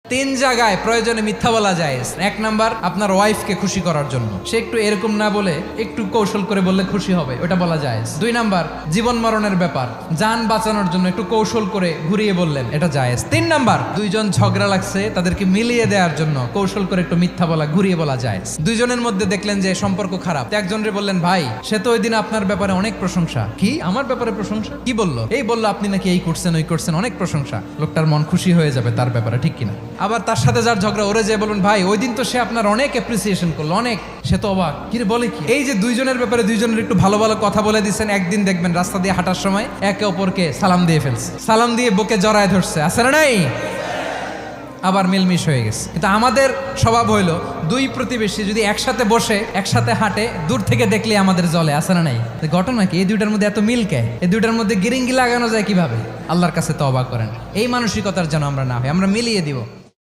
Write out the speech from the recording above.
তিন জায়গায় প্রয়োজনে মিথ্যা বলা যায়। এক নাম্বার, আপনার ওয়াইফকে খুশি করার জন্য, সে একটু এরকম না বলে একটু কৌশল করে বললে খুশি হবে, ওটা বলা যায়। দুই নাম্বার, জীবন মরণের ব্যাপার, যান বাঁচানোর জন্য একটু কৌশল করে ঘুরিয়ে বললেন, এটা জায়েজ। তিন নাম্বার, দুইজন ঝগড়া লাগছে তাদেরকে মিলিয়ে দেওয়ার জন্য কৌশল করে একটু মিথ্যা বলা, ঘুরিয়ে বলা যায়। দুইজনের মধ্যে দেখলেন যে সম্পর্ক খারাপ, একজনরে বললেন, ভাই সে তো ওই দিন আপনার ব্যাপারে অনেক প্রশংসা। কি আমার ব্যাপারে প্রশংসা? কি বললো? এই বললো আপনি নাকি এই করছেন ওই করছেন, অনেক প্রশংসা। লোকটার মন খুশি হয়ে যাবে তার ব্যাপারে, ঠিক কিনা? আবার তার সাথে যার ঝগড়া, ওরে যে বলুন, ভাই ওই দিন তো সে আপনার অনেক অ্যাপ্রিসিয়েশন করলো, অনেক। সে তো অবাক, কি রে বলে কি? এই যে দুইজনের ব্যাপারে দুইজনের একটু ভালো ভালো কথা বলে দিচ্ছেন, একদিন দেখবেন রাস্তা দিয়ে হাঁটার সময় একে অপরকে সালাম দিয়ে ফেলছে, সালাম দিয়ে বুকে জড়ায় ধরছে, আছে না নাই? আবার মিলমিশ হয়ে গেছে। কিন্তু আমাদের স্বভাব হইলো, দুই প্রতিবেশী যদি একসাথে বসে একসাথে হাঁটে, দূর থেকে দেখলে আমাদের জলে, আছে না নাই? ঘটনা কি? এই দুইটার মধ্যে এত মিল কে? এই দুইটার মধ্যে গিরিঙ্গি লাগানো যায় কিভাবে? আল্লাহর কাছে তওবা করেন, এই মানসিকতার যেন আমরা না হয়, আমরা মিলিয়ে দিব।